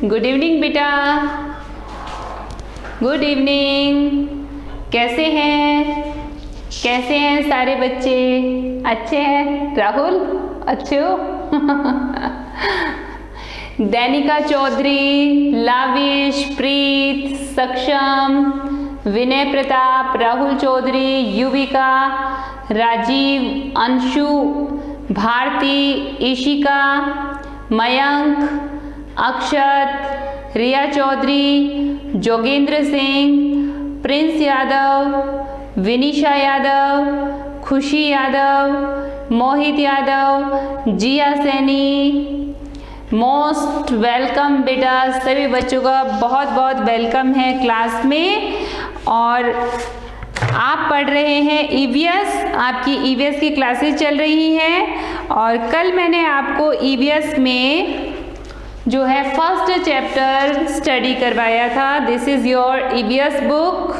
Good evening बेटा, good evening. कैसे हैं सारे बच्चे? अच्छे हैं? राहुल अच्छे हो? दैनिका चौधरी, लाविश, प्रीत, सक्षम, विनय प्रताप, राहुल चौधरी, युविका, राजीव, अंशु, भारती, ईशिका, मयंक, अक्षत, रिया चौधरी, जोगेंद्र सिंह, प्रिंस यादव, विनीशा यादव, खुशी यादव, मोहित यादव, जिया सैनी। मोस्ट वेलकम बेटा, सभी बच्चों का बहुत बहुत वेलकम है क्लास में। और आप पढ़ रहे हैं ईवीएस, आपकी ईवीएस की क्लासेस चल रही हैं। और कल मैंने आपको ईवीएस में जो है फर्स्ट चैप्टर स्टडी करवाया था। This is your EVS book,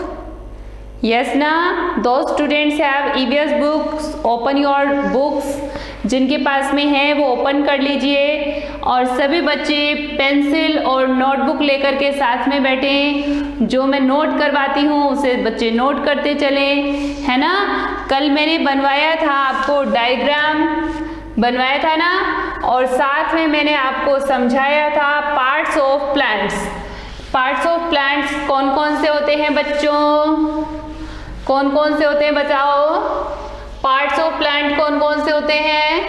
yes ना? दो students have EVS books, open your books. जिनके पास में है वो ओपन कर लीजिए। और सभी बच्चे पेंसिल और नोटबुक लेकर के साथ में बैठे। जो मैं नोट करवाती हूँ उसे बच्चे नोट करते चले, है ना? कल मैंने बनवाया था, आपको डायग्राम बनवाया था ना, और साथ में मैंने आपको समझाया था parts of plants. Parts of plants कौन कौन से होते हैं बच्चों? कौन कौन से होते हैं बताओ? पार्ट्स ऑफ प्लांट कौन कौन से होते हैं?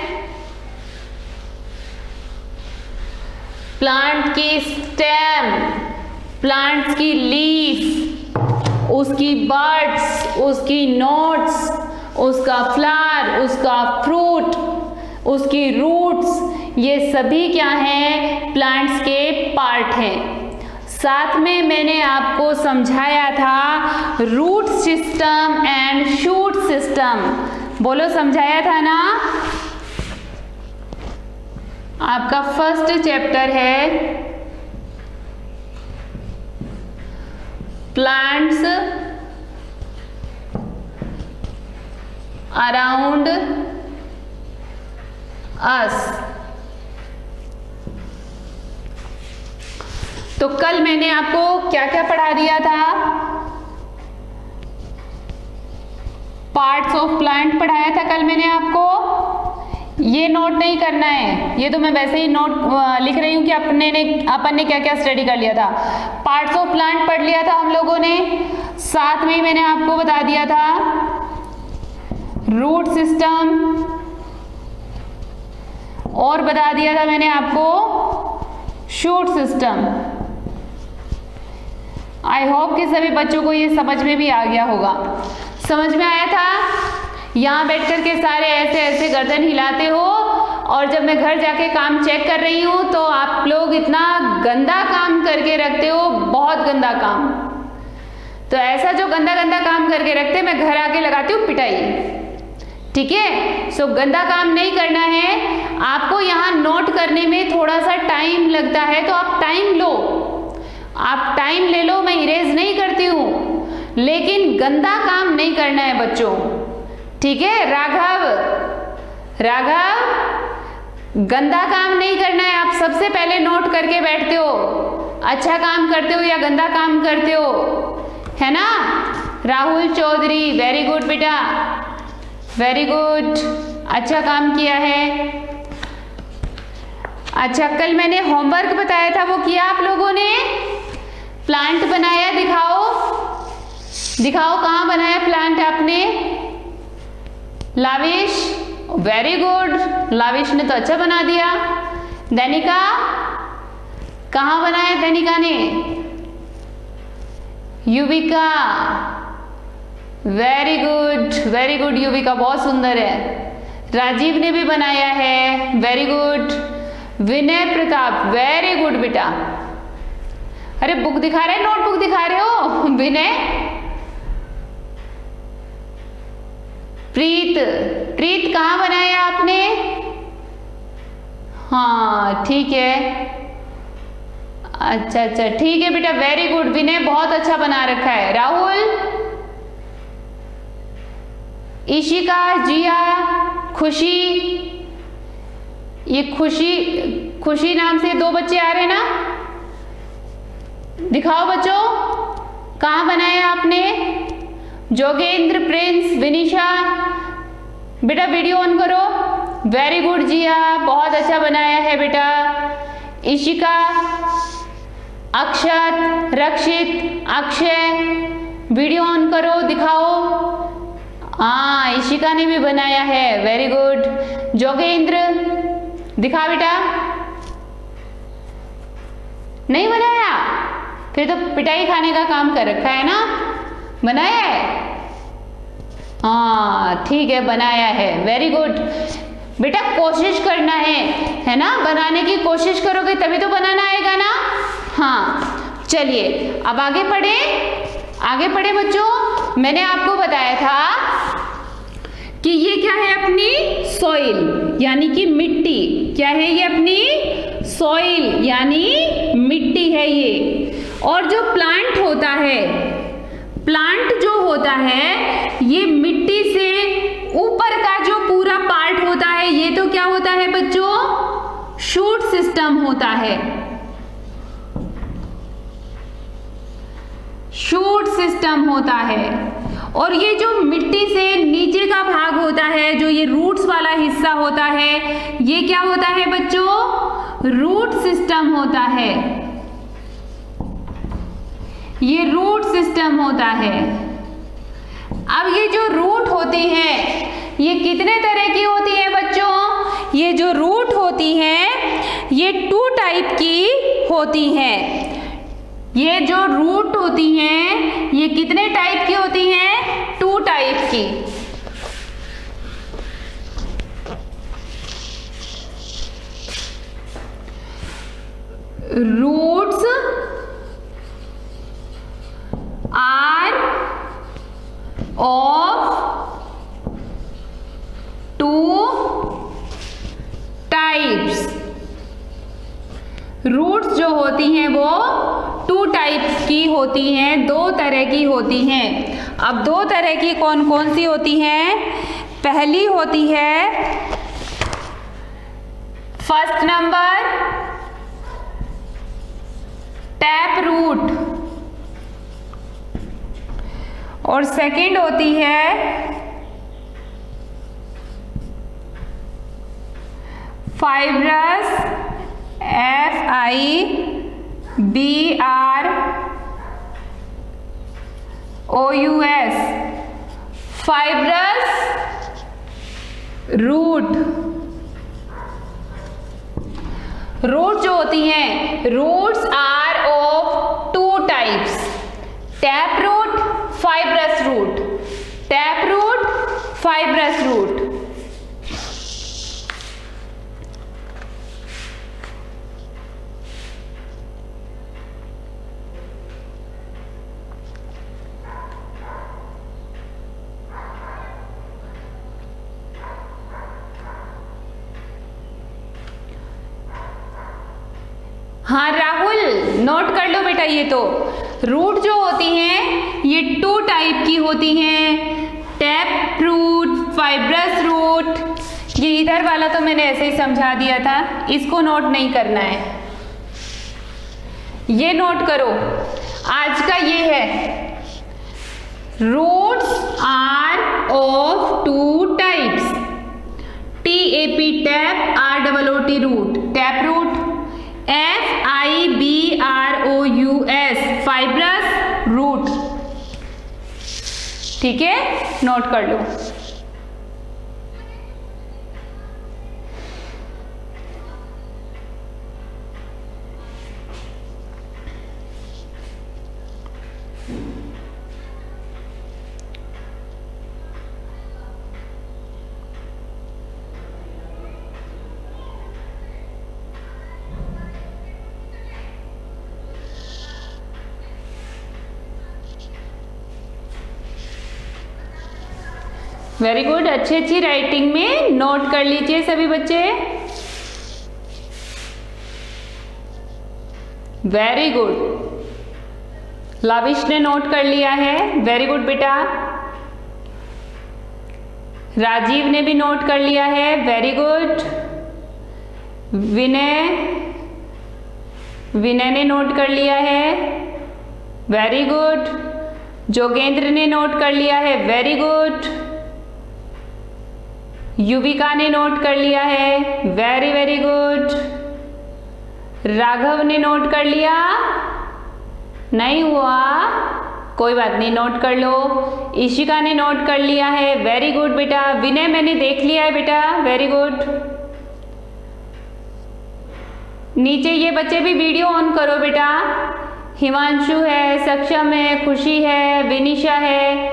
प्लांट की स्टेम, प्लांट की लीफ, उसकी बड्स, उसकी नोट्स, उसका फ्लावर, उसका फ्रूट, उसकी रूट्स, ये सभी क्या हैं? प्लांट्स के पार्ट हैं। साथ में मैंने आपको समझाया था root system and shoot system. बोलो, समझाया था ना? आपका फर्स्ट चैप्टर है प्लांट्स अराउंड अस। तो कल मैंने आपको क्या क्या पढ़ा दिया था? पार्ट्स ऑफ प्लांट पढ़ाया था कल मैंने आपको। ये नोट नहीं करना है, ये तो मैं वैसे ही नोट लिख रही हूँ कि अपन ने क्या क्या स्टडी कर लिया था। पार्ट्स ऑफ प्लांट पढ़ लिया था हम लोगों ने। साथ में ही मैंने आपको बता दिया था रूट सिस्टम, और बता दिया था मैंने आपको शूट सिस्टम। आई होप कि सभी बच्चों को ये समझ में भी आ गया होगा। समझ में आया था? यहाँ बैठ कर के सारे ऐसे ऐसे गर्दन हिलाते हो, और जब मैं घर जाके काम चेक कर रही हूँ तो आप लोग इतना गंदा काम करके रखते हो, बहुत गंदा काम। तो ऐसा जो गंदा गंदा काम करके रखते, मैं घर आके लगाती हूँ पिटाई। ठीक है? सो गंदा काम नहीं करना है आपको। यहाँ नोट करने में थोड़ा सा टाइम लगता है, तो आप टाइम लो, आप टाइम ले लो। मैं इरेज नहीं करती हूँ, लेकिन गंदा काम नहीं करना है बच्चों। ठीक है? राघव, गंदा काम नहीं करना है। आप सबसे पहले नोट करके बैठते हो, अच्छा काम करते हो या गंदा काम करते हो, है ना? राहुल चौधरी, वेरी गुड बेटा, वेरी गुड, अच्छा काम किया है। अच्छा, कल मैंने होमवर्क बताया था, वो किया आप लोगों ने? प्लांट बनाया, दिखाओ दिखाओ, कहाँ बनाया प्लांट आपने? लाविश, वेरी गुड, लाविश ने तो अच्छा बना दिया। दैनिका, कहाँ बनाया दैनिका ने? युविका, वेरी गुड युविका, बहुत सुंदर है। राजीव ने भी बनाया है, वेरी गुड। विनय प्रताप, वेरी गुड बेटा। अरे बुक दिखा रहे, नोटबुक दिखा रहे हो विनय। प्रीत कहाँ बनाया आपने? हाँ ठीक है, अच्छा ठीक है बेटा, वेरी गुड। विनय बहुत अच्छा बना रखा है। राहुल, ईशिका, जिया, खुशी, ये खुशी नाम से दो बच्चे आ रहे हैं ना? दिखाओ बच्चों, कहाँ बनाया आपने? जोगेंद्र, प्रिंस, विनिशा, बेटा वीडियो ऑन करो। वेरी गुड जिया, बहुत अच्छा बनाया है बेटा। इशिका, अक्षत, रक्षित, अक्षय, वीडियो ऑन करो, दिखाओ। हाँ, इशिका ने भी बनाया है, वेरी गुड। जोगेंद्र दिखा बेटा। नहीं बनाया? फिर तो पिटाई खाने का काम कर रखा है ना। बनाया है? हाँ ठीक है, बनाया है, वेरी गुड बेटा। कोशिश करना है ना, बनाने की कोशिश करोगे तभी तो बनाना आएगा ना। हाँ चलिए अब आगे पढ़े बच्चों। मैंने आपको बताया था कि ये क्या है? अपनी सॉइल यानी कि मिट्टी। क्या है ये? अपनी सॉइल यानी मिट्टी है ये। और जो प्लांट होता है, प्लांट जो होता है ये मिट्टी से ऊपर का जो पूरा पार्ट होता है ये तो क्या होता है बच्चों? शूट सिस्टम होता है। शूट सिस्टम होता है। और ये जो मिट्टी से नीचे का भाग होता है, जो ये रूट्स वाला हिस्सा होता है, ये क्या होता है बच्चों? रूट सिस्टम होता है। ये रूट सिस्टम होता है। अब ये जो रूट होती हैं ये कितने तरह की होती है बच्चों? ये जो रूट होती हैं ये 2 टाइप की होती हैं। ये जो रूट होती हैं ये कितने टाइप की होती हैं? 2 टाइप की। Roots are of 2 types. Roots जो होती हैं वो 2 टाइप्स की होती हैं, 2 तरह की होती हैं। अब 2 तरह की कौन कौन सी होती हैं? पहली होती है फर्स्ट नंबर टैप रूट, और सेकंड होती है fibrous, FIBROUS, fibrous root. Root जो होती हैं, roots are of 2 types, tap root, fibrous root. Tap root, fibrous root. हाँ राहुल, नोट कर लो बेटा। ये तो रूट जो होती हैं ये 2 टाइप की होती हैं, टैप रूट, फाइब्रस रूट। ये इधर वाला तो मैंने ऐसे ही समझा दिया था, इसको नोट नहीं करना है। ये नोट करो, आज का ये है roots are of 2 types, TAP tap, ROOT root, tap root, FIBROUS fibrous root. ठीक है, नोट कर लो। वेरी गुड, अच्छी राइटिंग में नोट कर लीजिए सभी बच्चे। वेरी गुड, लाविश ने नोट कर लिया है, वेरी गुड बेटा। राजीव ने भी नोट कर लिया है, वेरी गुड। विनय ने नोट कर लिया है, वेरी गुड। जोगेंद्र ने नोट कर लिया है, वेरी गुड। युविका ने नोट कर लिया है, वेरी वेरी गुड। राघव ने नोट कर लिया, नहीं हुआ कोई बात नहीं, नोट कर लो। ईशिका ने नोट कर लिया है, वेरी गुड बेटा। विनय मैंने देख लिया है बेटा, वेरी गुड। नीचे ये बच्चे भी वीडियो ऑन करो बेटा। हिमांशु है, सक्षम है, खुशी है, विनिशा है,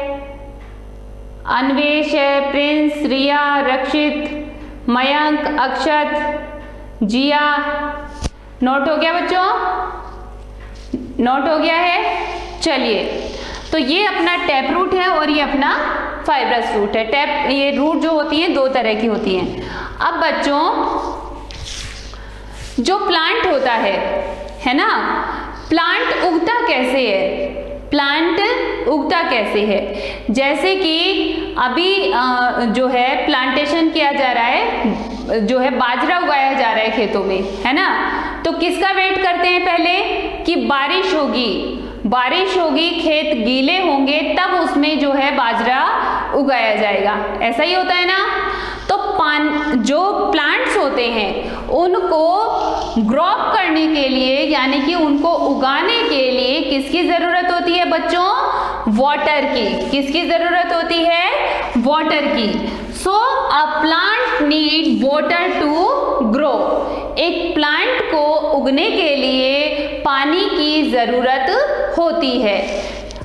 अन्वेश है, प्रिंस, रिया, रक्षित, मयंक, अक्षत, जिया। नोट हो गया बच्चों? नोट हो गया है? चलिए, तो ये अपना टैप रूट है और ये अपना फाइब्रस रूट है। टैप, ये रूट जो होती हैं 2 तरह की होती हैं। अब बच्चों, जो प्लांट होता है ना, प्लांट उगता कैसे है? प्लांट उगता कैसे है? जैसे कि अभी जो है प्लांटेशन किया जा रहा है, जो है बाजरा उगाया जा रहा है खेतों में, है ना। तो किसका वेट करते हैं पहले कि बारिश होगी, बारिश होगी, खेत गीले होंगे, तब उसमें जो है बाजरा उगाया जाएगा। ऐसा ही होता है ना। तो जो प्लांट्स होते हैं उनको ग्रोअप करने के लिए, यानी कि उनको उगाने के लिए किसकी जरूरत होती है बच्चों? वाटर की। किसकी जरूरत होती है? वाटर की। So a plant need water to grow. एक प्लांट को उगने के लिए पानी की जरूरत होती है।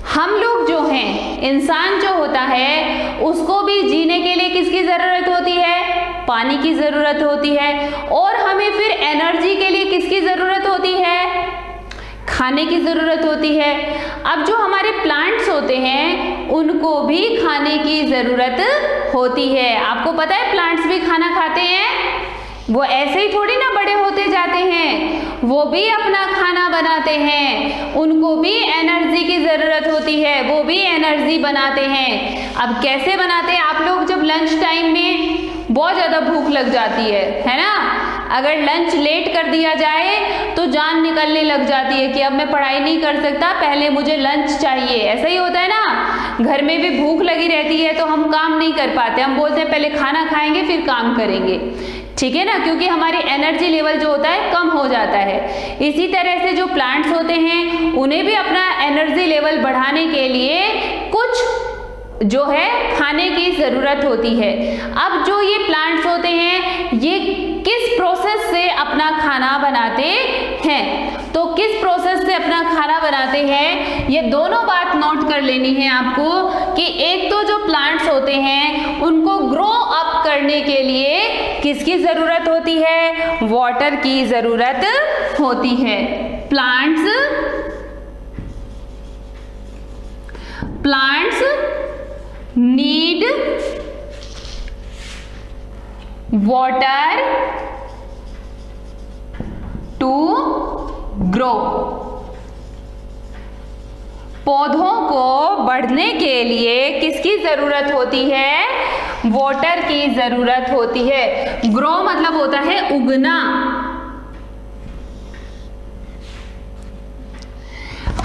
हम लोग जो हैं, इंसान जो होता है, उसको भी जीने के लिए किसकी जरूरत होती है? पानी की जरूरत होती है। और हमें फिर एनर्जी के लिए किसकी जरूरत होती है? खाने की जरूरत होती है। अब जो हमारे प्लांट्स होते हैं उनको भी खाने की जरूरत होती है। आपको पता है प्लांट्स भी खाना खाते हैं, वो ऐसे ही थोड़ी ना बड़े होते जाते हैं, वो भी अपना खाना बनाते हैं, उनको भी एनर्जी की ज़रूरत होती है, वो भी एनर्जी बनाते हैं। अब कैसे बनाते हैं? आप लोग जब लंच टाइम में बहुत ज़्यादा भूख लग जाती है ना, अगर लंच लेट कर दिया जाए तो जान निकलने लग जाती है कि अब मैं पढ़ाई नहीं कर सकता, पहले मुझे लंच चाहिए। ऐसा ही होता है ना, घर में भी भूख लगी रहती है तो हम काम नहीं कर पाते, हम बोलते हैं पहले खाना खाएंगे फिर काम करेंगे, ठीक है ना, क्योंकि हमारी एनर्जी लेवल जो होता है कम हो जाता है। इसी तरह से जो प्लांट्स होते हैं उन्हें भी अपना एनर्जी लेवल बढ़ाने के लिए कुछ जो है खाने की ज़रूरत होती है। अब जो ये प्लांट्स होते हैं ये किस प्रोसेस से अपना खाना बनाते हैं? तो किस प्रोसेस से अपना खाना बनाते हैं, ये दोनों बात नोट कर लेनी है आपको कि एक तो जो प्लांट्स होते हैं उनको ग्रो अप करने के लिए किसकी ज़रूरत होती है? वाटर की ज़रूरत होती है। Plants need water to grow। पौधों को बढ़ने के लिए किसकी जरूरत होती है? वाटर की जरूरत होती है। ग्रो मतलब होता है उगना।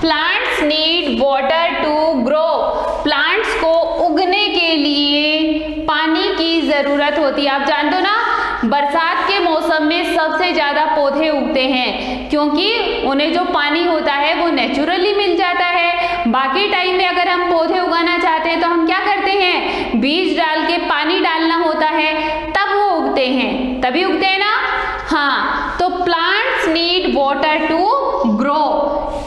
Plants need water to grow. Plants को उगने के लिए पानी की जरूरत होती है। आप जानते हो ना, बरसात के मौसम में सबसे ज्यादा पौधे उगते हैं क्योंकि उन्हें जो पानी होता है वो नेचुरली मिल जाता है। बाकी टाइम में अगर हम पौधे उगाना चाहते हैं तो हम क्या करते हैं? बीज डाल के पानी डालना होता है, तब वो उगते हैं, तभी उगते हैं ना। हाँ, तो plants need water to grow.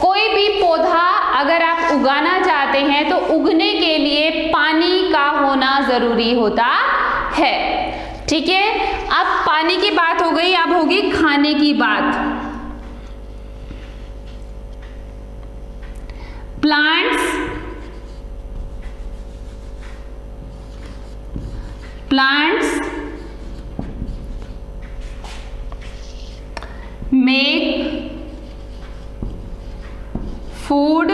कोई भी पौधा अगर आप उगाना चाहते हैं तो उगने के लिए पानी का होना जरूरी होता है, ठीक है। अब पानी की बात हो गई, अब होगी खाने की बात। Plants make food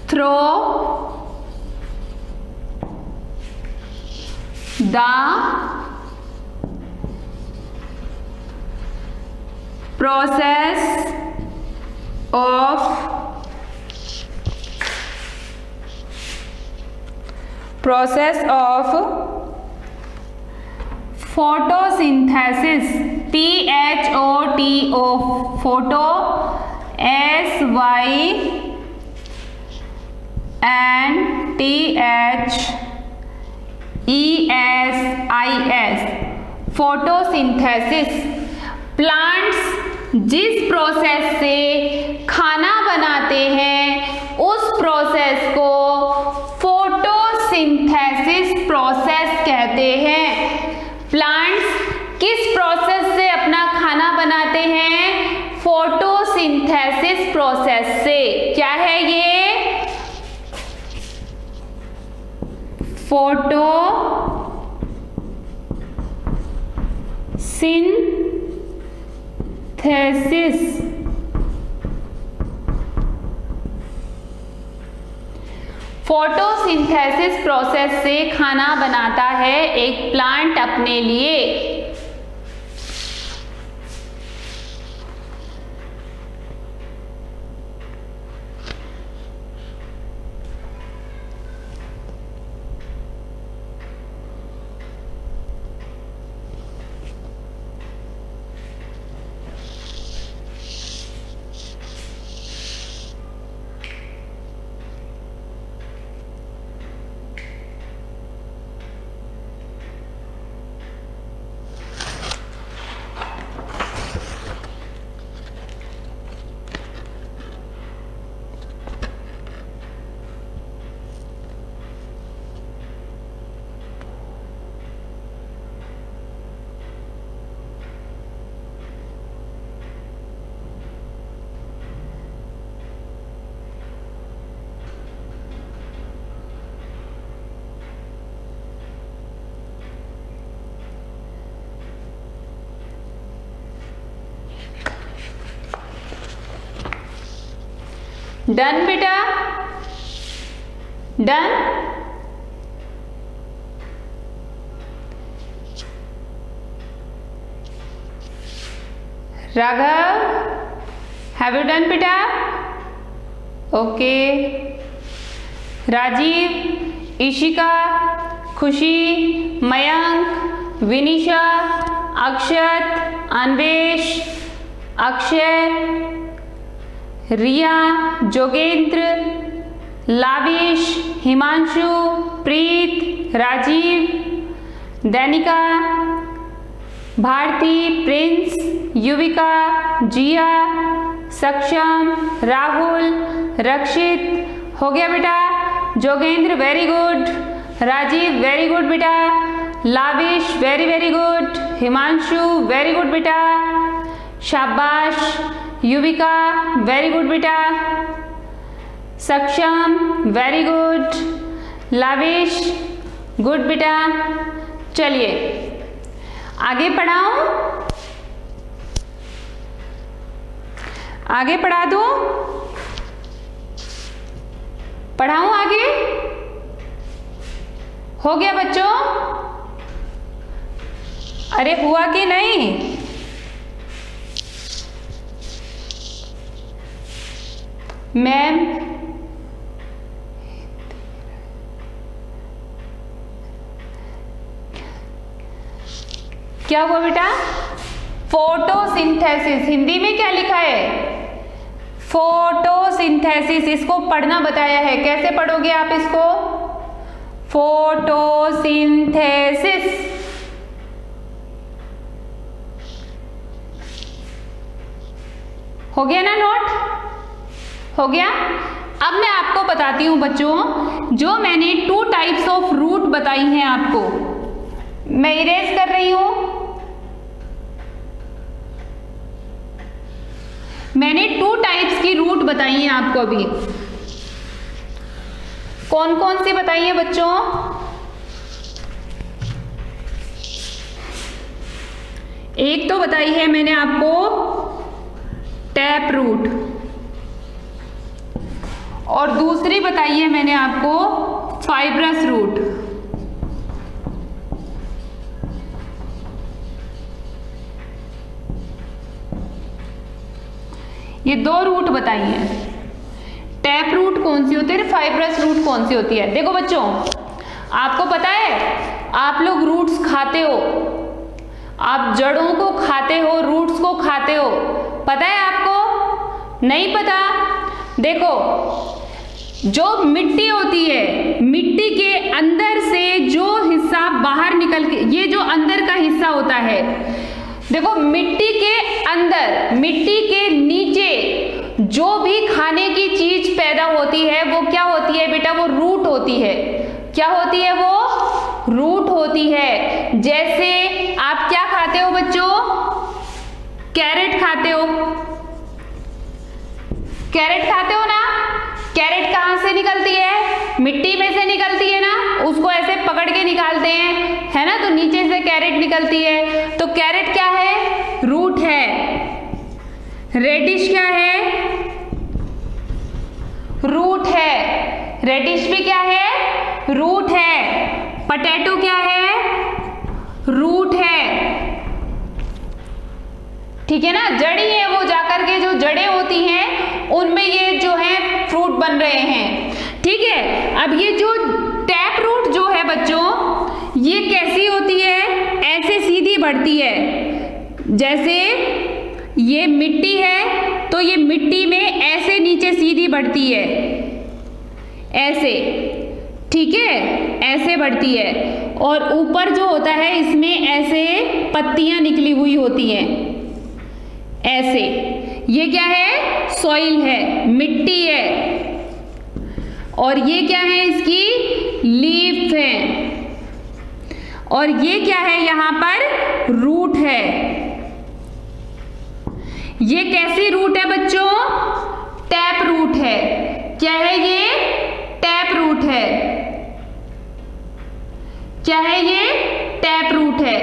through the process of photosynthesis, PHOTO, photo SYNTHESIS, photosynthesis. Plants जिस प्रोसेस से खाना बनाते हैं उस प्रोसेस को फोटोसिंथेसिस प्रोसेस कहते हैं। प्लांट्स किस प्रोसेस से अपना खाना बनाते हैं? फोटोसिंथेसिस प्रोसेस से। क्या है ये? फोटोसिंथेसिस। फोटोसिंथेसिस प्रोसेस से खाना बनाता है एक प्लांट अपने लिए। डन बेटा, done. Raghav, have you done बेटा? ओके। राजीव, ईशिका, खुशी, मयंक, विनीशा, अक्षत, अन्वेश, अक्षय, रिया, जोगेंद्र, लाविश, हिमांशु, प्रीत, राजीव, दैनिका, भारती, प्रिंस, युविका, जिया, सक्षम, राहुल, रक्षित। हो गया बेटा? Jogendra very good, Rajiv very good बेटा, Lavish very very good, Himanshu very good बेटा, शाबाश। युविका वेरी गुड बेटा, सक्षम वेरी गुड, लाविश गुड बेटा। चलिए आगे पढ़ाऊं? आगे पढ़ा दूं? पढ़ाऊं आगे? हो गया बच्चों? अरे हुआ कि नहीं? मैम क्या हुआ बेटा? फोटोसिंथेसिस, हिंदी में क्या लिखा है? फोटोसिंथेसिस। इसको पढ़ना बताया है, कैसे पढ़ोगे आप इसको? फोटोसिंथेसिस। हो गया ना नोट? हो गया? अब मैं आपको बताती हूं बच्चों, जो मैंने 2 टाइप्स ऑफ रूट बताई हैं आपको, मैं इरेज कर रही हूं। मैंने 2 टाइप्स की रूट बताई हैं आपको अभी। कौन कौन सी बताई है बच्चों? एक तो बताई है मैंने आपको टैप रूट, और दूसरी बताई है मैंने आपको फाइब्रस रूट। ये 2 रूट बताइए, टैप रूट कौन सी होती है, फाइब्रस रूट कौन सी होती है। देखो बच्चों, आपको पता है, आप लोग रूट्स खाते हो, आप जड़ों को खाते हो, रूट्स को खाते हो, पता है आपको? नहीं पता? देखो, जो मिट्टी होती है, मिट्टी के अंदर से जो हिस्सा बाहर निकल के, ये जो अंदर का हिस्सा होता है, देखो मिट्टी के अंदर, मिट्टी के नीचे जो भी खाने की चीज पैदा होती है वो क्या होती है बेटा? वो रूट होती है। क्या होती है? वो रूट होती है। जैसे आप क्या खाते हो बच्चों? कैरेट खाते हो, कैरेट खाते हो ना? कैरेट कहाँ से निकलती है? मिट्टी में से निकलती है ना, उसको ऐसे पकड़ के निकालते हैं, है ना, तो नीचे से कैरेट निकलती है। तो कैरेट क्या है? रूट है। रेडिश क्या है? रूट है। रेडिश भी क्या है? रूट है। पटेटो क्या है? रूट है। ठीक है ना, जड़ी है वो, जाकर के जो जड़ें होती हैं उनमें ये जो है फ्रूट बन रहे हैं। ठीक है, अब ये जो टैप रूट जो है बच्चों, ये कैसी होती है? ऐसे सीधी बढ़ती है। जैसे ये मिट्टी है तो ये मिट्टी में ऐसे नीचे सीधी बढ़ती है, ऐसे, ठीक है, ऐसे बढ़ती है। और ऊपर जो होता है इसमें ऐसे पत्तियां निकली हुई होती हैं, ऐसे। ये क्या है? सॉइल है, मिट्टी है। और ये क्या है? इसकी लीफ है। और ये क्या है? यहां पर रूट है। ये कैसी रूट है बच्चों? टैप रूट है। क्या है ये? टैप रूट है। क्या है ये? टैप रूट है।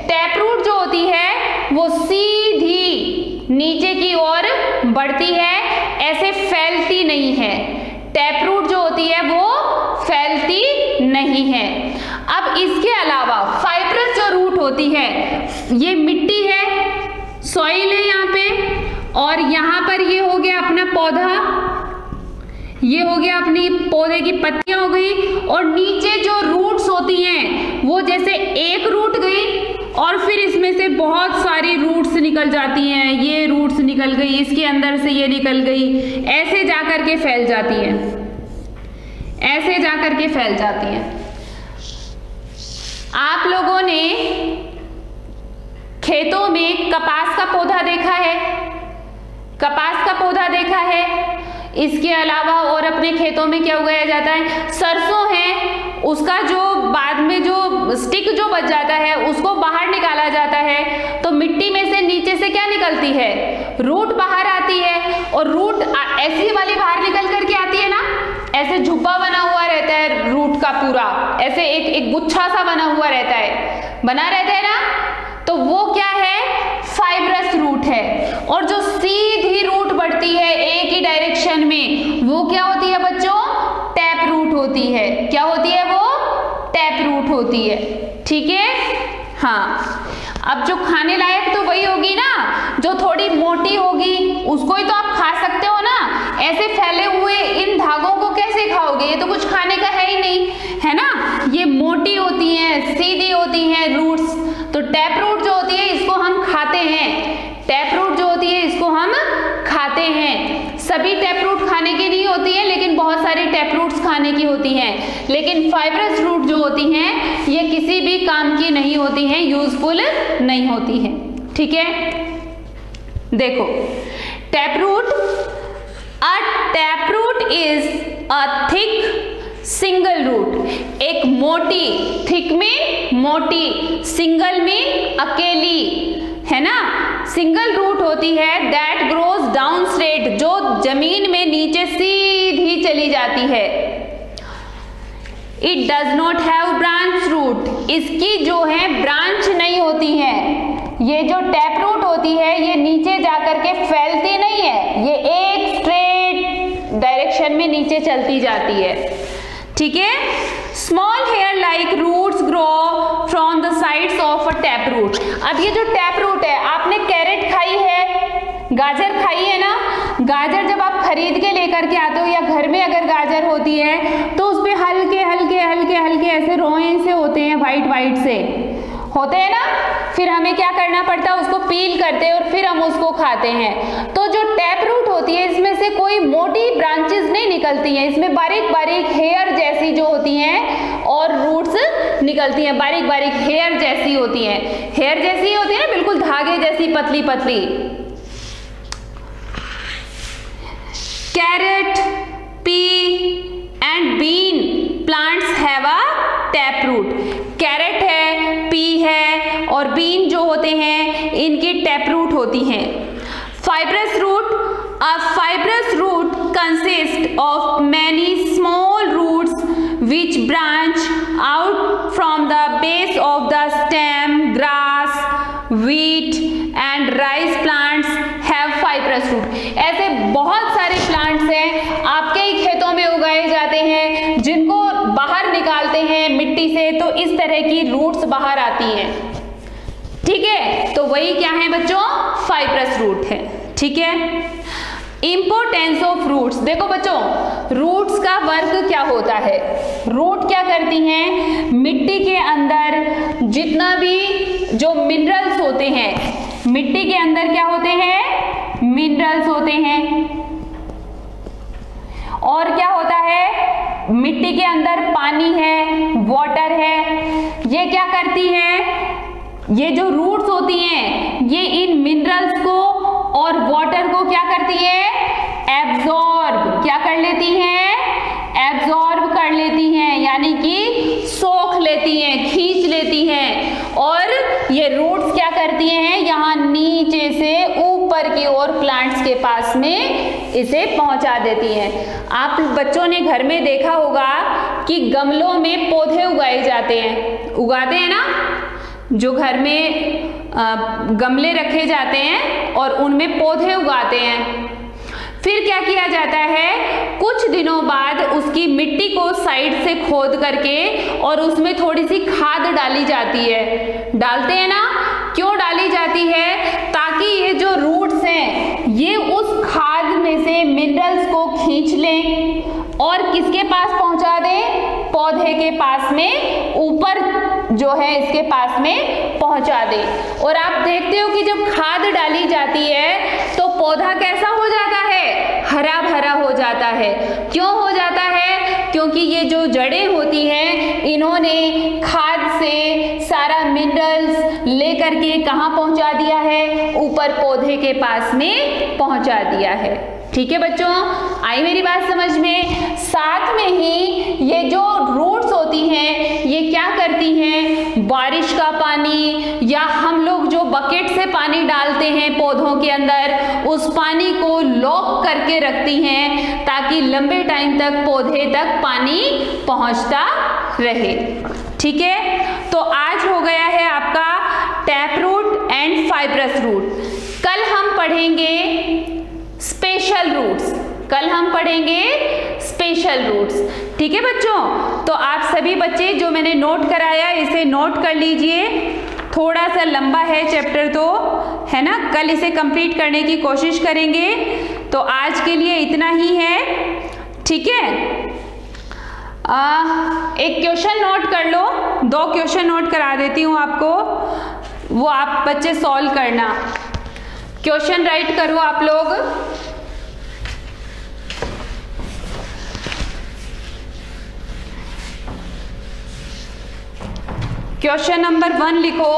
टैप रूट जो होती है वो सीधी नीचे की ओर बढ़ती है, ऐसे फैलती नहीं है। टैप रूट जो होती है वो फैलती नहीं है। अब इसके अलावा फाइब्रस जो रूट होती है, ये मिट्टी है, सॉइल है यहाँ पे, और यहाँ पर ये हो गया अपना पौधा, ये हो गया अपनी पौधे की पत्तियां हो गई, और नीचे जो रूट्स होती हैं वो जैसे एक रूट गई और फिर इसमें से बहुत सारी रूट्स निकल जाती हैं। ये रूट्स निकल गई, इसके अंदर से ये निकल गई, ऐसे जाकर के फैल जाती है, ऐसे जाकर के फैल जाती है। आप लोगों ने खेतों में कपास का पौधा देखा है? कपास का पौधा देखा है। इसके अलावा और अपने खेतों में क्या उगाया जाता है? सरसों है, उसका जो बाद में जो स्टिक जो बच जाता है उसको बाहर निकाला जाता है, तो मिट्टी में से नीचे से क्या निकलती है? रूट बाहर आती है। और रूट ऐसी वाली बाहर निकल करके आती है ना, ऐसे झुब्बा बना हुआ रहता है रूट का पूरा, ऐसे एक गुच्छा सा बना हुआ रहता है, बना रहता है ना, तो वो क्या है? फाइब्रस रूट है। और जो सीधी रूट बढ़ती है एक ही डायरेक्शन में, वो क्या होती है बच्चों? टैप रूट होती है। क्या होती है वो? टैप रूट होती है। ठीक है, हाँ। अब जो खाने लायक तो वही होगी ना, जो थोड़ी मोटी होगी उसको ही तो आप खा सकते हो ना। ऐसे फैले हुए इन धागों को कैसे खाओगे? ये तो कुछ खाने का है ही नहीं, है ना। ये मोटी होती हैं, सीधी होती हैं रूट्स। तो टैप रूट जो होती है इसको हम खाते हैं। टैप रूट जो होती है इसको हम खाते हैं। सभी टैप रूट खाने की नहीं होती है, लेकिन बहुत सारी टैप रूट्स खाने की होती हैं। लेकिन फाइब्रस रूट जो होती हैं ये किसी भी काम की नहीं होती हैं, यूजफुल नहीं होती हैं। ठीक है, देखो tap root, a tap root is a thick single root. एक मोटी, थिक में मोटी, सिंगल में अकेली, है ना, सिंगल रूट होती है। दैट ग्रोज डाउन स्ट्रेट, जो जमीन में नीचे सीधी चली जाती है। It does not have branch root, इसकी जो है ब्रांच नहीं होती है। ये जो टैप रूट होती है ये नीचे जाकर के फैलती नहीं है, ये एक स्ट्रेट डायरेक्शन में नीचे चलती जाती है। ठीक है, small hair like roots grow from the sides of a tap root. अब ये जो टैप रूट है, आपने कैरेट खाई है, गाजर खाई है ना, गाजर जब आप खरीद के लेकर के आते हो या घर में अगर गाजर होती है तो उस पे हल्के हल्के हल्के हल्के ऐसे रोए से होते हैं, वाइट वाइट से होते हैं ना। फिर हमें क्या करना पड़ता है, उसको पील करते हैं और फिर हम उसको खाते हैं। तो जो टैप रूट होती है इसमें से कोई मोटी ब्रांचेस नहीं निकलती हैं, इसमें बारीक बारीक हेयर जैसी जो होती हैं और रूट्स निकलती हैं, बारीक बारीक हेयर जैसी होती हैं। हेयर जैसी होती है बिल्कुल धागे जैसी पतली पतली। Carrot, pea and bean plants have a tap root. Carrot है, पी है और बीन जो होते हैं इनकी टैप रूट होती हैं। Fibrous root, a fibrous root consist of many small roots which branch out from the base of the stem. Grass, wheat and rice plants have fibrous root. ऐसे बहुत सारे प्लांट्स हैं आपके ही खेतों में उगाए जाते हैं जिनको बाहर निकालते हैं मिट्टी से तो इस तरह की रूट्स बाहर आती हैं। ठीक है, तो वही क्या है बच्चों, फाइब्रस रूट है। ठीक है, इंपोर्टेंस ऑफ रूट्स। देखो बच्चों, रूट्स का वर्क क्या होता है। रूट क्या करती हैं, मिट्टी के अंदर जितना भी जो मिनरल्स होते हैं, मिट्टी के अंदर क्या होते हैं, मिनरल्स होते हैं। और क्या होता है, मिट्टी के अंदर पानी है, वाटर है। ये क्या करती है, ये जो रूट्स होती हैं ये इन मिनरल्स को और वाटर को क्या करती है, एब्जॉर्ब। क्या कर लेती हैं, एब्जॉर्ब कर लेती हैं, यानी कि सोख लेती हैं, खींच लेती हैं। और ये रूट्स क्या करती हैं, यहाँ नीचे से ऊपर की ओर प्लांट्स के पास में इसे पहुंचा देती हैं। आप बच्चों ने घर में देखा होगा कि गमलों में पौधे उगाए जाते हैं, उगाते हैं ना, जो घर में गमले रखे जाते हैं और उनमें पौधे उगाते हैं। फिर क्या किया जाता है, कुछ दिनों बाद उसकी मिट्टी को साइड से खोद करके और उसमें थोड़ी सी खाद डाली जाती है। डालते हैं ना, क्यों डाली जाती है, ताकि ये जो रूट्स हैं ये उस खाद में से मिनरल्स को खींच लें और किसके पास पहुंचा दें, पौधे के पास में, ऊपर जो है इसके पास में पहुंचा दे। और आप देखते हो कि जब खाद डाली जाती है तो पौधा कैसा हो जाता है, हरा भरा हो जाता है। क्यों हो जाता है, क्योंकि ये जो जड़ें होती हैं इन्होंने खाद से सारा मिनरल्स लेकर के कहाँ पहुंचा दिया है, ऊपर पौधे के पास में पहुंचा दिया है। ठीक है बच्चों, आई मेरी बात समझ में। साथ में ही ये जो रूट्स होती हैं ये क्या करती हैं, बारिश का पानी या हम लोग जो बकेट से पानी डालते हैं पौधों के अंदर, उस पानी को लॉक करके रखती हैं ताकि लंबे टाइम तक पौधे तक पानी पहुंचता रहे। ठीक है, तो आज हो गया है आपका tap root and fibrous root. कल हम पढ़ेंगे स्पेशल रूट्स, कल हम पढ़ेंगे स्पेशल रूट्स। ठीक है बच्चों, तो आप सभी बच्चे जो मैंने नोट कराया इसे नोट कर लीजिए। थोड़ा सा लंबा है चैप्टर तो, है ना, कल इसे कंप्लीट करने की कोशिश करेंगे। तो आज के लिए इतना ही है। ठीक है, एक क्वेश्चन नोट कर लो, 2 क्वेश्चन नोट करा देती हूँ आपको, वो आप बच्चे सॉल्व करना। क्वेश्चन राइट करो आप लोग। क्वेश्चन नंबर 1 लिखो,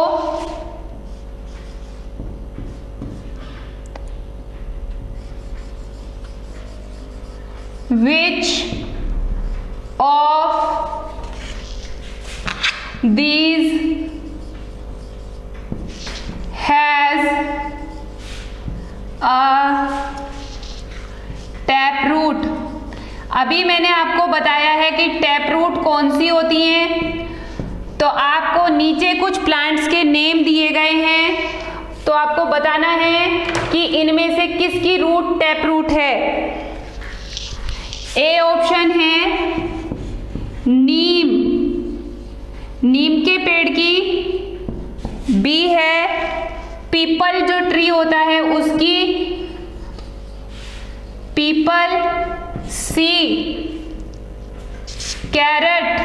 which of these has tap root. अभी मैंने आपको बताया है कि टैप रूट कौन सी होती हैं, तो आपको नीचे कुछ प्लांट्स के नेम दिए गए हैं, तो आपको बताना है कि इनमें से किसकी रूट टैप रूट है। ए ऑप्शन है नीम, नीम के पेड़ की। बी है पीपल जो ट्री होता है उसकी। पीपल, सी कैरेट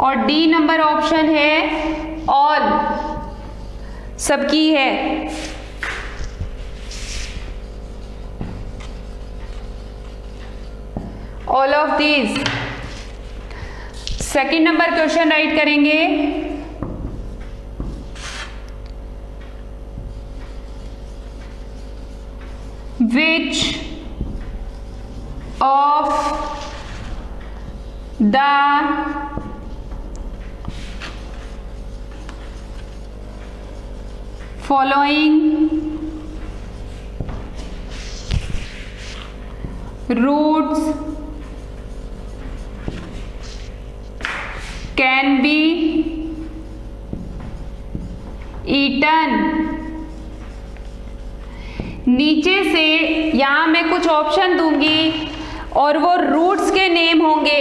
और डी नंबर ऑप्शन है ऑल, सबकी है। All of these. Second number question right करेंगे, which of the following roots can be eaten? नीचे से यहां मैं कुछ ऑप्शन दूंगी और वो रूट्स के नेम होंगे,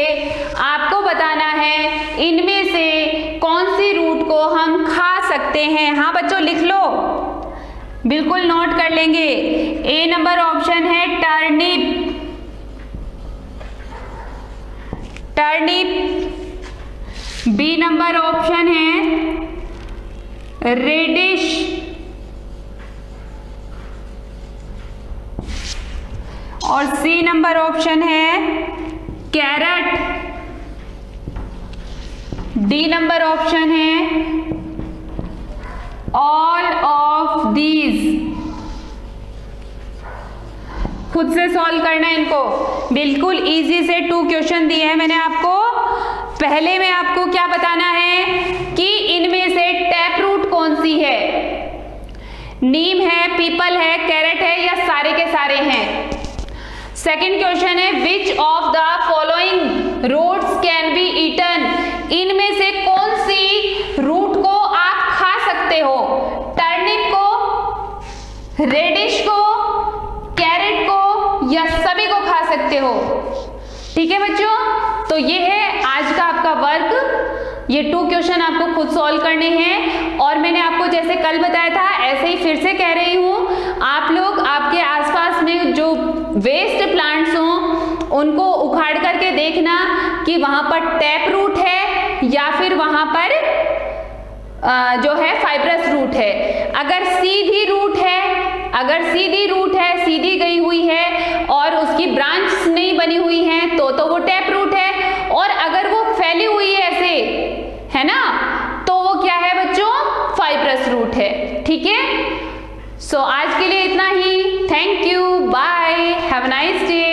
आपको बताना है इनमें से कौन सी रूट को हम खा सकते हैं। हाँ बच्चों लिख लो, बिल्कुल नोट कर लेंगे। ए नंबर ऑप्शन है turnip, turnip. B number option है रेडिश, और सी नंबर ऑप्शन है कैरेट। डी नंबर ऑप्शन है ऑल ऑफ दीज। खुद से सॉल्व करना है इनको, बिल्कुल इजी से 2 क्वेश्चन दिए हैं मैंने आपको। पहले में आपको क्या बताना है कि इनमें से टैप रूट कौन सी है, नीम है, पीपल है, कैरेट है या सारे के सारे हैं। सेकंड क्वेश्चन है which of the following roots can be eaten, इनमें से कौन सी रूट को आप खा सकते हो, टर्निप को, रेडिश को, कैरेट को या सभी को खा सकते हो। ठीक है बच्चों, तो ये है आज का आपका वर्क। ये 2 क्वेश्चन आपको खुद सॉल्व करने हैं और मैंने आपको जैसे कल बताया था ऐसे ही फिर से कह रही हूँ, आप लोग आपके आसपास में जो वेस्ट प्लांट्स हों उनको उखाड़ करके देखना कि वहां पर टैप रूट है या फिर वहां पर जो है फाइब्रस रूट है। अगर सीधी रूट है, अगर सीधी रूट है, सीधी गई हुई है और उसकी ब्रांच नहीं बनी हुई है तो वो टैप रूट है, और अगर वो फैली हुई है ऐसे, है ना, तो वो क्या है बच्चों, फाइब्रस रूट है। ठीक है, सो आज के लिए इतना ही। Thank you, bye, have a nice day.